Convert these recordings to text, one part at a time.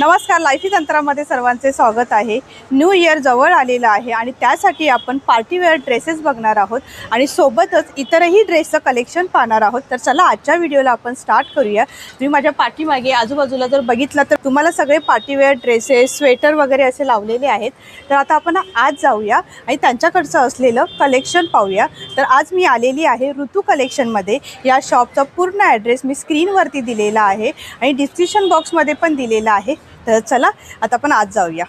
नमस्कार, लाईफी तंत्रामध्ये सर्वांचे स्वागत आहे। न्यू इयर जवळ आलेला आहे आणि त्यासाठी आपण पार्टीवेअर ड्रेसेस बघणार आहोत आणि सोबतच इतरही ड्रेसचं कलेक्शन पाहणार आहोत। तर चला आजच्या व्हिडिओला आपण स्टार्ट करूया। तुम्ही माझ्या पाठीमागे आजूबाजूला जर बघितलं तर तुम्हाला सगळे पार्टीवेअर ड्रेसेस, स्वेटर वगैरे असे लावलेले आहेत। तर आता आपण आज जाऊया आणि त्यांच्याकडचं असलेलं कलेक्शन पाहूया। तर आज मी आलेली आहे ऋतू कलेक्शनमध्ये। या शॉपचा पूर्ण ॲड्रेस मी स्क्रीनवरती दिलेला आहे आणि डिस्क्रिप्शन बॉक्समध्ये पण दिलेला आहे। तर चला आता आपण आज जाऊया।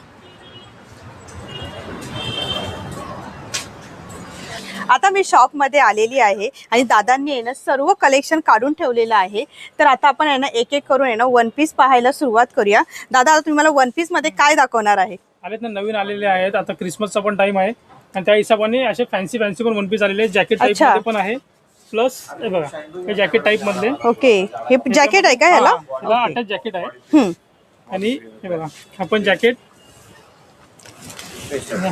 आता मी शॉपमध्ये आलेली आहे आणि दादांनी ना सर्व कलेक्शन काढून ठेवलेलं आहे। तर आता आपण आहे ना एक एक करून वन पीस पाहायला सुरुवात करूया। दादा, आता तुम्ही मला वन पीस मध्ये काय दाखवणार आहे? आलेत ना, नवीन आलेले आहेत। आता क्रिसमसचा पण टाइम आहे आणि त्या हिशोबाने असे फॅन्सी पण वन पीस आलेले आहेत। जॅकेट टाइप मध्ये पण आहे, प्लस हे बघा हे जॅकेट टाइप मधले। ओके, हे जॅकेट आहे का ह्याला? अटॅच जॅकेट आहे आणि हे बघा आपण जॅकेट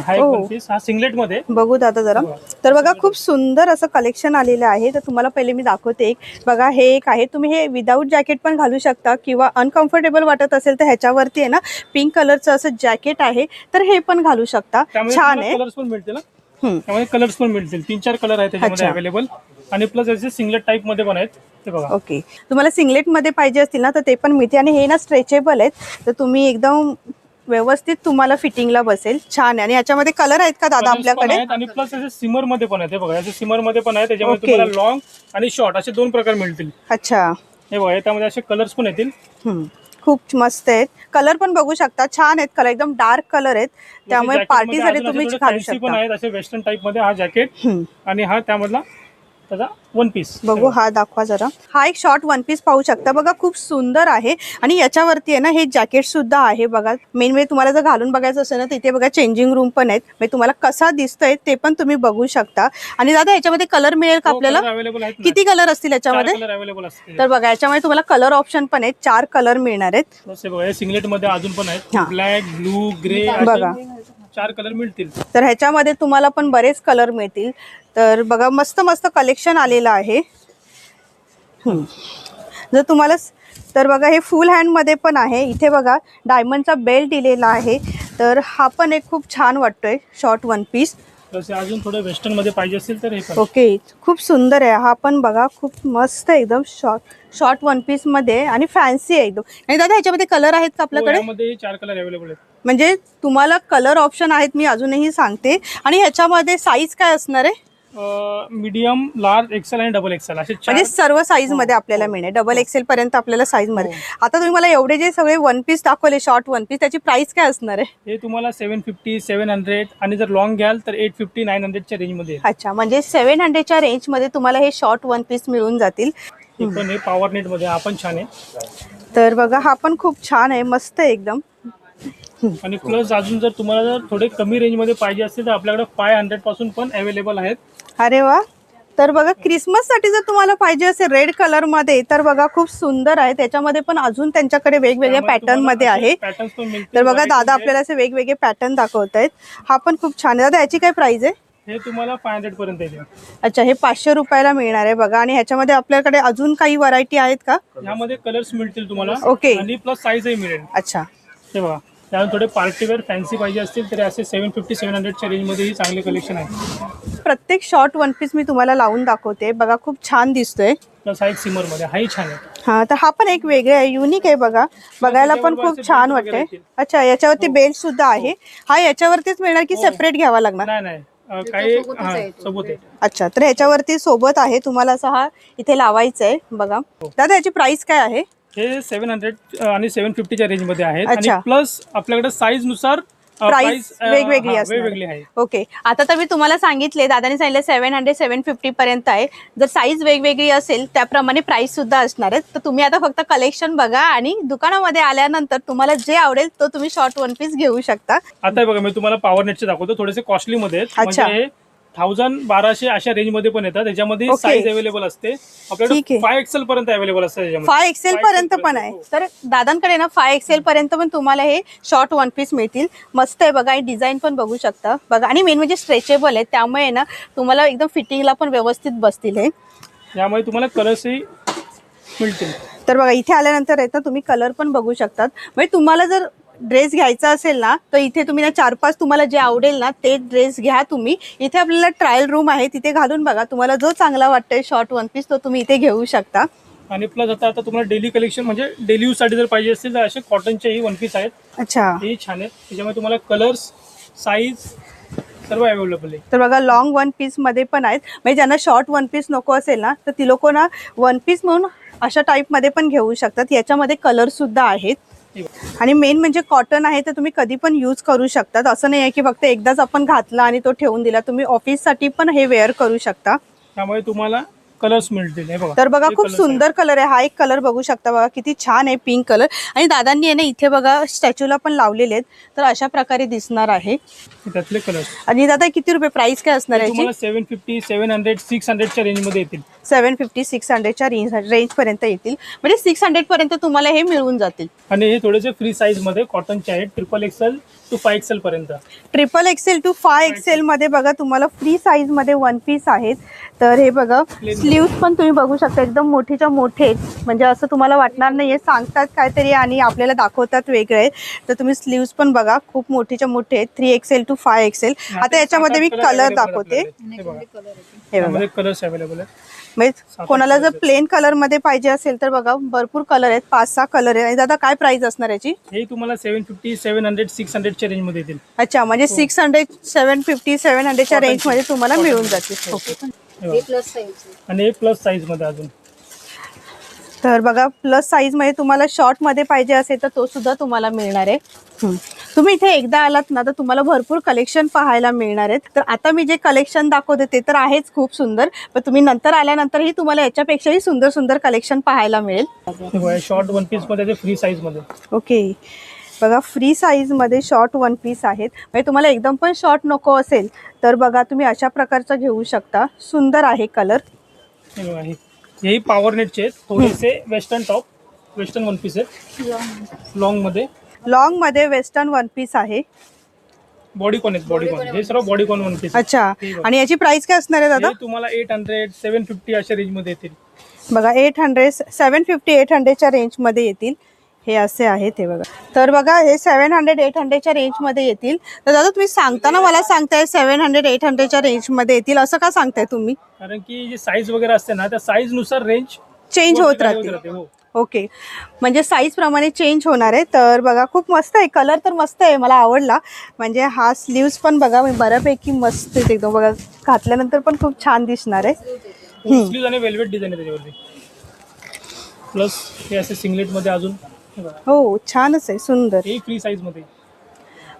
हा वन पीस हा सिंगलेट मध्ये बघू दादा जरा। तर बघा खूप सुंदर असं कलेक्शन आलेलं आहे। तर तुम्हाला पहिले मी दाखवते एक बघा, हे एक आहे। तुम्ही हे विदाऊट जॅकेट पण घालू शकता किंवा अनकम्फर्टेबल वाटत असेल तर ह्याच्यावरती आहे ना पिंक कलरचं असं जॅकेट आहे, तर हे पण घालू शकता। छान आहे। कलर्स पण मिळतील ना, त्यामध्ये कलर्स पण मिळतील। 3-4 कलर आहेत त्याच्यामध्ये अवेलेबल आणि प्लस याचे सिंगलेट टाइप मध्ये पण आहेत ते बघा। ओके, तुम्हाला सिंगलेट मध्ये पाहिजे असतील ना तर ते पण मिळते आणि हे ना स्ट्रेचेबल आहेत, तर तुम्ही एकदम व्यवस्थित तुम्हाला फिटिंगला बसेल। छान आहे। आणि याच्यामध्ये कलर आहेत का दादा आपल्याकडे? आणि प्लस याचे सिमर मध्ये पण आहेत हे बघा। याचे सिमर मध्ये पण आहे, त्याच्यामध्ये तुम्हाला लॉंग आणि शॉर्ट असे दोन प्रकार मिळतील। अच्छा, हे बघा त्यामध्ये असे कलर्स पण येतील। खूप मस्त आहेत। कलर पण बघू शकता, छान आहेत कलर, एकदम डार्क कलर आहेत, त्यामुळे पार्टीसाठी तुम्ही घालू शकता। पण आहेत असे वेस्टर्न टाइप मध्ये हा जॅकेट आणि हा त्यामधला त्याचा वन पीस। बघू हा दाखवा जरा। हा एक शॉर्ट वन पीस पाहू शकता बघा, खूप सुंदर आहे आणि याच्यावरती आहे ना हे जॅकेट सुद्धा आहे बघा। मेन म्हणजे तुम्हाला जर घालून बघायचं असेल ना तिथे बघा चेंजिंग रूम पण आहेत, म्हणजे तुम्हाला कसा दिसतोय ते पण तुम्ही बघू शकता। आणि दादा याच्यामध्ये कलर मिळेल का आपल्याला? किती कलर असतील याच्यामध्ये? तर बघा याच्यामध्ये तुम्हाला कलर ऑप्शन पण आहेत, 4 कलर मिळणार आहेत। सिंगलेट मध्ये अजून पण आहेत, ब्लॅक, ब्लू, ग्रे बघा 4 कलर मिळतील। तर ह्याच्यामध्ये तुम्हाला पण बरेच कलर मिळतील। तर बघा मस्त मस्त कलेक्शन आलेलं आहे। जर तुम्हाला तर बघा हे फुल हँड मध्ये पण आहे। इथे बघा डायमंडचा बेल्ट दिलेला आहे, तर हा पण एक खूप छान वाटतोय शॉर्ट वन पीस। अजून थोडं वेस्टर्न मध्ये पाहिजे असेल तर हे पण ओके, खूप सुंदर आहे हा पण बघा, खूप मस्त एकदम शॉर्ट वन पीस मध्ये आणि फॅन्सी आहे एकदम। आणि दादा ह्याच्यामध्ये कलर आहेत का आपल्याकडे? यामध्ये 4 कलर अवेलेबल आहेत, म्हणजे तुम्हाला कलर ऑप्शन आहेत, मी अजूनही सांगते। आणि ह्याच्यामध्ये साईज काय असणार आहे? मीडियम, लार्ज, एक्सेल आणि डबल एक्सेल असे 4 म्हणजे सर्व साईज मध्ये आपल्याला मिळेल, डबल एक्सेल पर्यंत आपल्याला साईज मध्ये। आता तुम्ही मला एवढे जे सगळे वन पीस दाखवले शॉर्ट वन पीस, त्याची प्राइस काय असणार आहे? हे तुम्हाला 750, 700 आणि जर लॉंग घ्याल तर 850, 900 च्या रेंज मध्ये। अच्छा, म्हणजे 700 च्या रेंज मध्ये तुम्हाला हे शॉर्ट वन पीस मिळून जातील। पण हे पॉवर नेट मध्ये हा पण छान आहे। तर बघा हा पण खूप छान आहे, मस्त आहे एकदम। आणि प्लस अजून जर तुम्हाला जर थोडे कमी रेंज मध्ये पाहिजे असतील तर आपल्याकडे 500 पासून पण अवेलेबल आहेत। अरे वा, तर बघा क्रिसमस साठी जर तुम्हाला पाहिजे असेल रेड कलर मध्ये तर बघा खूप सुंदर आहे। त्याच्यामध्ये पण अजून त्यांच्याकडे वेगवेगळ्या पॅटर्न मध्ये आहे। तर बघा दादा आपल्याला असे वेगवेगळे पॅटर्न दाखवत आहेत। हा पण खूप छान आहे। दादा याची काय प्राइस आहे? हे तुम्हाला 500 पर्यंत येईल। अच्छा, हे 500 रुपयाला मिळणार आहे बघा। आणि ह्याच्यामध्ये आपल्याकडे अजून काही व्हरायटी आहेत का? यामध्ये कलर्स मिळतील तुम्हाला। ओके, आणि प्लस साईजही मिळेल। अच्छा, हे बघा त्यानंतर थोडे पार्टीवेअर फॅन्सी पाहिजे असतील तर असे 750, 700 च्या रेंज मध्ये ही चांगले कलेक्शन आहे। प्रत्येक शॉर्ट वन पीस मी तुम्हाला लावून दाखवते बघा, खूप छान दिसतोय। प्लस हा एक सिमर मध्ये हाही छान आहे। हा, तर हा पण एक वेगळा आहे, युनिक आहे बघा, बघायला पण खूप छान वाटतंय। अच्छा, याच्यावरती बेल्ट सुद्धा आहे। हा याच्यावरतीच मिळणार की सेपरेट घ्यावा लागणार? नाही, काही सोबत आहे। अच्छा, तर ह्याच्यावरती सोबत आहे, तुम्हाला असा हा इथे लावायचा आहे बघा। दादा याची प्राइस काय आहे? हे 700 आणि 750 च्या रेंज मध्ये आहेत आणि प्लस आपल्याकडे साईज नुसार प्राइस वेगवेगळी आहे। ओके, आता तर मी तुम्हाला सांगितले, दादाने सांगितले 700, 750 पर्यंत आहे। जर साईज वेगवेगळी असेल त्याप्रमाणे प्राइस सुद्धा असणार आहे। तर तुम्ही आता फक्त कलेक्शन बघा आणि दुकानामध्ये आल्यानंतर तुम्हाला जे आवडेल तो तुम्ही शॉर्ट वन पीस घेऊ शकता। आता बघा मी तुम्हाला पॉवर नेटचे दाखवतो, थोडेसे कॉस्टली मध्ये आहेत। म्हणजे 1000-1200 अशा रेंज मध्ये पण येतात। त्याच्यामध्ये साईज अवेलेबल असते आपल्याकडे 5XL पर्यंत अवेलेबल असते। 5XL पर्यंत पण आहे। तर दादांकडे ना 5XL पर्यंत पण तुम्हाला हे शॉर्ट वन पीस मिळतील। मस्त आहे बघा, डिझाईन पण बघू शकता बघा। आणि मेन म्हणजे स्ट्रेचेबल आहे, त्यामुळे ना तुम्हाला एकदम फिटिंगला पण व्यवस्थित बसतील हे। यामुळे तुम्हाला कलर्सही मिळतील। तर बघा इथे आल्यानंतर आहे ना तुम्ही कलर पण बघू शकतात. म्हणजे तुम्हाला जर ड्रेस घ्यायचा असेल ना तर इथे तुम्ही ना 4-5 तुम्हाला जे आवडेल ना ते ड्रेस घ्या तुम्ही. इथे आपल्याला ट्रायल रूम आहे, तिथे घालून बघा. तुम्हाला जो चांगला वाटतोय शॉर्ट वन पीस तो तुम्ही इथे घेऊ शकता. आणि प्लस आता तुम्हाला डेली कलेक्शन म्हणजे डेली यूज साठी जर पाहिजे असतील तर असे कॉटनचेही वन पीस आहेत. अच्छा, हे छान आहेत. त्याच्यामुळे तुम्हाला कलर्स, साईज सर्व अवेलेबल आहे. तर बघा लॉंग वन पीस मध्ये पण आहेत. म्हणजे ज्यांना शॉर्ट वन पीस नको असेल ना तर ती लोक ना वन पीस म्हणून अशा टाईप मध्ये पण घेऊ शकतात. याच्यामध्ये कलर सुद्धा आहेत. आणि मेन म्हणजे कॉटन आहे तर तुम्ही कधी पण यूज करू शकतात. असं नाही आहे की फक्त एकदाच आपण घातला आणि तो ठेवून दिला. तुम्ही ऑफिससाठी पण हे वेअर करू शकता. त्यामुळे तुम्हाला कलर्स मिळतील. हे बघा, तर बघा खूप सुंदर कलर आहे. हा एक कलर बघू शकता, बघा किती छान आहे पिंक कलर. आणि दादांनी आहे ना इथे बघा स्टॅच्यूला पण लावलेले आहेत. तर अशा प्रकारे दिसणार आहे. त्यातले कलर्स. आणि दादा किती रुपये प्राइस काय असणार आहे? तुम्हाला 750, 700, 600 च्या रेंज मध्ये येतील. 750, 600 च्या रेंज पर्यंत येतील. म्हणजे 600 पर्यंत तुम्हाला हे मिळून जातील. आणि हे थोडेसे फ्री साईज मध्ये कॉटनचे आहेत. XXL to 5XL पर्यंत. XXL to 5XL मध्ये बघा तुम्हाला फ्री साईज मध्ये वन पीस आहेत. तर हे बघा स्लीव्स पण तुम्ही बघू शकता एकदम मोठीच्या मोठे. म्हणजे असं तुम्हाला वाटणार नाहीये सांगतात काहीतरी आणि आपल्याला दाखवतात वेगळे. तर तुम्ही स्लीव्स पण बघा खूप मोठीच्या मोठे आहेत. 3XL to 5XL. आता याच्यामध्ये मी कलर दाखवते. हे बघा कलर्स अवेलेबल आहेत. म्हणजे कोणाला जर प्लेन कलर मध्ये पाहिजे असेल तर बघा भरपूर कलर आहेत. 5-6 कलर आहेत. आणि दादा काय प्राइस असणार याची? हे तुम्हाला 750, 700, 600 च्या रेंज मध्ये येतील. अच्छा, म्हणजे 600, 750, 700 च्या रेंज मध्ये तुम्हाला मिळून जातील. ओके. आणि हे प्लस साईज मध्ये अजून. तर बघा प्लस साईज मध्ये तुम्हाला शॉर्ट मध्ये पाहिजे असेल तर तो सुद्धा तुम्हाला मिळणार आहे. तुम्ही इथे एकदा आलात ना तर तुम्हाला भरपूर कलेक्शन पाहायला मिळणार आहेत. तर आता मी जे कलेक्शन दाखवते ते तर आहेच खूप सुंदर, पण तुम्ही नंतर आल्यानंतरही तुम्हाला याच्यापेक्षाही सुंदर सुंदर कलेक्शन पाहायला मिळेल. शॉर्ट वन पीस मध्ये फ्री साईज मध्ये. ओके, बघा फ्री साईज मध्ये शॉर्ट वन पीस आहेत. म्हणजे तुम्हाला एकदम पण शॉर्ट नको असेल तर बघा तुम्ही अशा प्रकारचं घेऊ शकता. सुंदर आहे कलर. हेही पॉवर नेटचे आहेत. थोडेसे western top, western one piece आहेत. लॉंग मध्ये वेस्टर्न वन पीस आहे. बॉडीकॉन आहेत. बॉडीकॉन हे सर्व बॉडीकॉन वन पीस. अच्छा, आणि याची प्राइस काय असणार आहे दादा? तुम्हाला 800, 750 अशा रेंज मध्ये येतील. बघा 800, 750, 800 च्या रेंज मध्ये येतील. हे असे आहेत ते बघा. तर बघा हे 700, 800 च्या रेंज मध्ये येतील. तर दादा तुम्ही सांगताना मला सांगताय 700, 800 च्या रेंज मध्ये येतील, असं का सांगताय तुम्ही? कारण की जे साईज वगैरे असते ना त्या साईज नुसार रेंज चेंज होत राहते. ओके, म्हणजे साईज प्रमाणे चेंज होणार आहे. तर बघा खूप मस्त आहे. कलर तर मस्त आहे, मला आवडला. म्हणजे हा स्लीव्स पण बघा बऱ्यापैकी मस्त आहे एकदम. बघा घातल्यानंतर पण खूप छान दिसणार आहे. स्लीव्स आणि वेल्वेट डिझाइन आहे त्याच्यावरती. प्लस हे असे सिंगलेट मध्ये अजून. हो छानच आहे, सुंदर. हे फ्री साईज मध्ये.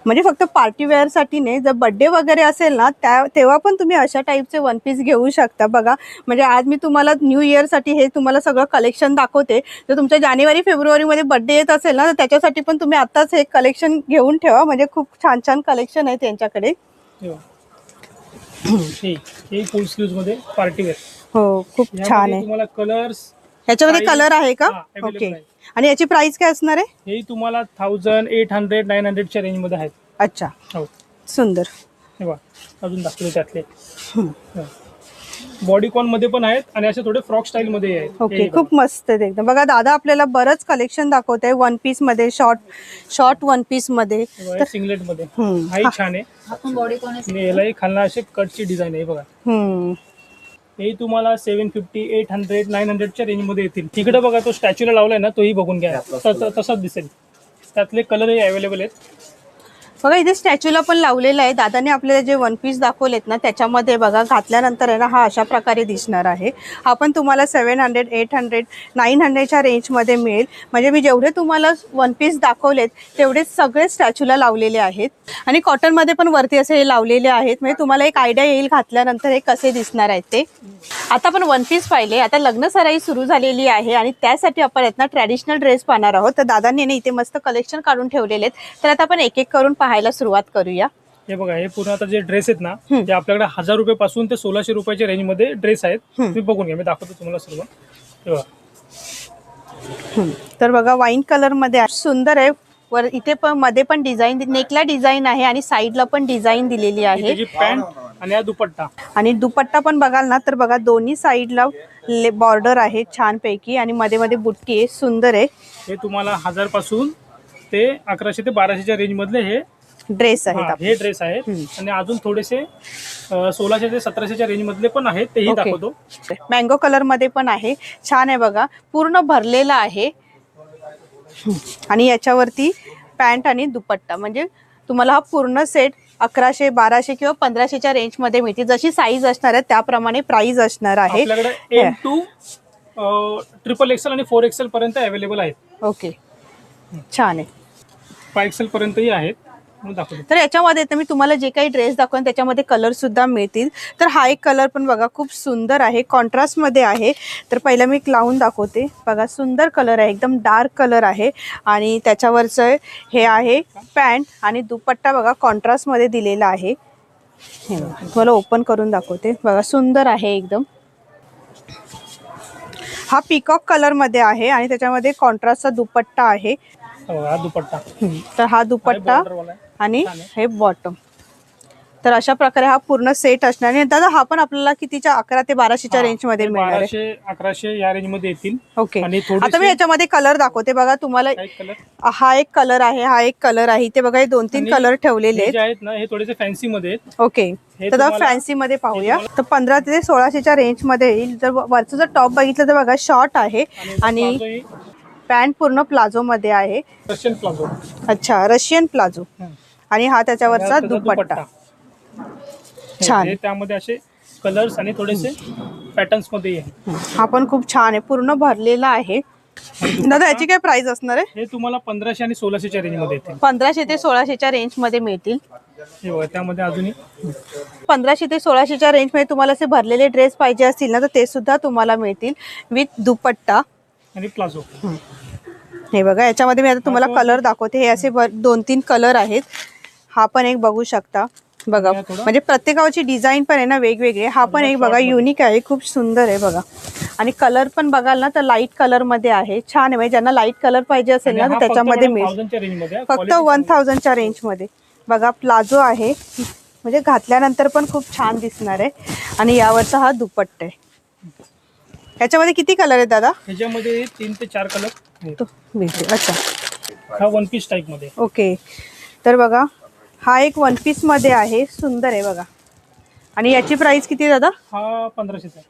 म्हणजे फक्त पार्टी वेअर साठी नाही, जर बर्थडे वगैरे असेल ना तेव्हा पण तुम्ही अशा टाईपचे वन पीस घेऊ शकता. बघा म्हणजे आज मी तुम्हाला न्यू इयर साठी हे तुम्हाला सगळं कलेक्शन दाखवते. जर तुमच्या जानेवारी फेब्रुवारी मध्ये बर्थडे येत असेल ना तर त्याच्यासाठी पण तुम्ही आताच हे कलेक्शन घेऊन ठेवा. म्हणजे खूप छान छान कलेक्शन आहे त्यांच्याकडे. हे फुल स्लीव्स मध्ये पार्टी वेअर. हो खूप छान आहे. तुम्हाला कलर्स ह्याच्यामध्ये कलर आहे का? ओके, आणि याची प्राइस काय असणार आहे? हे तुम्हाला 1800, 900 च्या रेंज मध्ये आहेत. अच्छा, हो सुंदर. हे बघा अजून दाखवले त्यातले. बॉडीकॉन मध्ये पण आहेत आणि असे थोडे फ्रॉक स्टाईल मध्ये आहेत. ओके, खूप मस्त आहे एकदम. बघा दादा आपल्याला बरंच कलेक्शन दाखवत आहे वन पीस मध्ये, शॉर्ट वन पीस मध्ये, सिंगलेट मध्ये. हाही छान आहे. यालाही खालना असे कटची डिझाईन आहे बघा. हे तुम्हाला 750, 800, 900 च्या रेंज मध्ये येतील. तिकडे बघा तो स्टॅच्यूला लावलाय ना तोही बघून घ्या, तसाच दिसेल. त्यातले कलरही अवेलेबल आहेत. बघा इथे स्टॅच्यूला पण लावलेलं आहे. दादाने आपल्याला जे वन पीस दाखवलेत ना त्याच्यामध्ये बघा घातल्यानंतर आहे ना हा अशा प्रकारे दिसणार आहे. हा पण तुम्हाला 700, 800, 900 च्या रेंजमध्ये मिळेल. म्हणजे मी जेवढे तुम्हाला वन पीस दाखवलेत तेवढेच सगळे स्टॅच्यूला लावलेले आहेत. आणि कॉटनमध्ये पण वरती असे हे लावलेले आहेत. म्हणजे तुम्हाला एक आयडिया येईल घातल्यानंतर हे कसे दिसणार आहेत ते. आता आपण वन पीस पाहिले. आता लग्न सराई सुरू झालेली आहे आणि त्यासाठी आपण ना ट्रॅडिशनल ड्रेस पाहणार आहोत. तर दादांनी इथे मस्त कलेक्शन काढून ठेवलेले आहेत. तर आता आपण एक एक करून पाहायला सुरुवात करूया. हे बघा हे पूर्ण आता जे ड्रेस आहेत ना ते आपल्याकडे 1000 रुपयापासून ते 1600 रुपयाच्या रेंज मध्ये ड्रेस आहेत. तुम्ही बघून घ्या, मी दाखवतो तुम्हाला सर्व. तर बघा वाईन कलर मध्ये सुंदर आहे. वर इथे पण मध्ये पण डिझाईन, नेकला डिझाईन आहे आणि साईडला पण डिझाईन दिलेली आहे. त्याची पॅन्ट आणि हा दुपट्टा. आणि दुपट्टा पण बघाल ना तर बघा दोन्ही साईडला बॉर्डर आहे छान पैकी आणि मध्ये मध्ये बुट्टी आहे, सुंदर आहे. हे तुम्हाला 1000 पासून ते 1100 ते 1200च्या रेंज मधले हे ड्रेस आहेत. हे ड्रेस आहेत. आणि अजून थोडेसे 1600 ते 1700च्या रेंज मधले पण आहेत, तेही दाखवतो. मँगो कलर मध्ये पण आहे, छान आहे बघा, पूर्ण भरलेला आहे. आणि याच्यावरती पॅन्ट आणि दुपट्टा, म्हणजे तुम्हाला हा पूर्ण सेट 1100, 1200 किंवा 1500च्या रेंज मध्ये मिळते. जशी साईज असणार आहे त्याप्रमाणे प्राइस असणार आहे. आपल्याकडे M to XXL आणि 4XL पर्यंत अवेलेबल आहेत. ओके, छान आहे. 5XL पर्यंतही आहेत. दाखवतो. तर याच्यामध्ये तर मी तुम्हाला जे काही ड्रेस दाखवेन त्याच्यामध्ये कलर सुद्धा मिळतील. तर हा एक कलर पण बघा खूप सुंदर आहे, कॉन्ट्रास्ट मध्ये आहे. तर पहिला मी लावून दाखवते बघा, सुंदर कलर आहे, एकदम डार्क कलर आहे. आणि त्याच्यावरचं हे आहे पॅन्ट आणि दुपट्टा बघा कॉन्ट्रास्ट मध्ये दिलेला आहे. हे तुम्हाला ओपन करून दाखवते बघा, सुंदर आहे एकदम. हा पीकॉक कलर मध्ये आहे आणि त्याच्यामध्ये कॉन्ट्रास्टचा दुपट्टा आहे. हा दुपट्टा. तर हा दुपट्टा आणि हे बॉटम. तर अशा प्रकारे हा पूर्ण सेट असणार. आणि दादा हा पण आपल्याला कितीच्या 1100 ते 1200च्या रेंज मध्ये मिळणार आहे. 1200-1100 या रेंज मध्ये येतील. ओके, आता मी याच्यामध्ये कलर दाखवते बघा तुम्हाला. हा एक कलर आहे, हा एक कलर आहे. इथे बघा हे 2-3 कलर ठेवलेले आहेत ना, हे थोडेसे फॅन्सी मध्ये आहेत. ओके, तर फॅन्सी मध्ये पाहूया. तर 1500 ते 1600च्या रेंज मध्ये येईल. तर वरचं जर टॉप बघितलं तर बघा शॉर्ट आहे आणि पॅन्ट पूर्ण प्लाझो मध्ये आहे. Russian palazzo. अच्छा, रशियन प्लाझो. आणि हा त्याच्यावरचा दुपट्टा छान. त्यामध्ये असे कलर्स आणि थोडेसे पॅटर्न्स मध्ये आहे. हा पण खूप छान आहे, पूर्ण भरलेला आहे. दादा याची काय प्राइस असणार आहे? हे तुम्हाला 1500 आणि 1600च्या रेंज मध्ये येतील. 1500 ते 1600च्या रेंज मध्ये मिळतील. त्यामध्ये अजूनही 1500 ते 1600च्या रेंज मध्ये तुम्हाला असे भरलेले ड्रेस पाहिजे असतील ना तर ते सुद्धा तुम्हाला मिळतील विथ दुपट्टा आणि प्लाझो. हे बघा याच्यामध्ये मी आता तुम्हाला कलर दाखवते. हे असे 2-3 कलर आहेत. हा पण एक बघू शकता बघा, म्हणजे प्रत्येकाची डिझाईन पण आहे ना वेगवेगळे. हा पण एक बघा युनिक आहे, खूप सुंदर आहे बघा. आणि कलर पण बघाल ना तर लाईट कलर मध्ये आहे, छान आहे. म्हणजे ज्यांना लाईट कलर पाहिजे असेल ना तर त्याच्यामध्ये मिळेल. फक्त 1000च्या रेंज मध्ये बघा. प्लाझो आहे, म्हणजे घातल्यानंतर पण खूप छान दिसणार आहे. आणि यावरचा हा दुपट्टा आहे. याच्यामध्ये किती कलर आहेत दादा? ह्याच्यामध्ये 3 ते 4 कलर. अच्छा, हा वन पीस टाइप मध्ये. ओके, तर बघा हा एक वन पीस मध्ये आहे, सुंदर आहे बघा. आणि याची प्राइस किती दादा? हा 1500चा.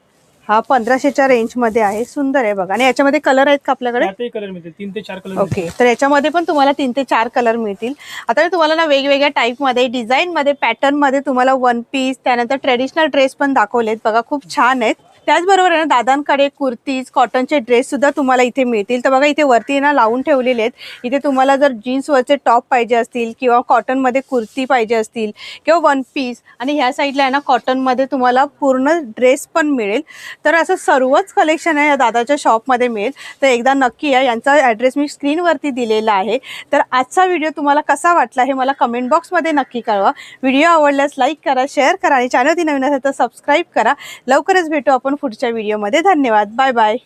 हा 1500च्या रेंज मध्ये आहे, सुंदर आहे बघा. आणि याच्यामध्ये कलर आहेत का आपल्याकडे? त्यातही कलर मिळतील, 3 ते 4 कलर. ओके, तर याच्यामध्ये पण तुम्हाला 3 ते 4 कलर मिळतील. आता मी तुम्हाला ना वेगवेगळ्या टाईप मध्ये, डिझाईन मध्ये, पॅटर्न मध्ये तुम्हाला वन पीस, त्यानंतर ट्रेडिशनल ड्रेस पण दाखवलेत बघा, खूप छान आहेत. त्याचबरोबर आहे ना दादांकडे कुर्तीज, कॉटनचे ड्रेस सुद्धा तुम्हाला इथे मिळतील. तर बघा इथे वरती ना लावून ठेवलेले आहेत. इथे तुम्हाला जर जीन्सवरचे टॉप पाहिजे असतील किंवा कॉटनमध्ये कुर्ती पाहिजे असतील किंवा वन पीस, आणि ह्या साईडला आहे ना कॉटनमध्ये तुम्हाला पूर्ण ड्रेस पण मिळेल. तर असं सर्वच कलेक्शन आहे या दादाच्या शॉपमध्ये मिळेल. तर एकदा नक्की या, यांचा ॲड्रेस मी स्क्रीनवरती दिलेला आहे. तर आजचा व्हिडिओ तुम्हाला कसा वाटला हे मला कमेंट बॉक्समध्ये नक्की कळवा. व्हिडिओ आवडल्यास लाईक करा, शेअर करा आणि चॅनलवरती नवीन असेल तर सबस्क्राईब करा. लवकरच भेटू आपण पुढच्या व्हिडिओमध्ये. धन्यवाद, बाय बाय.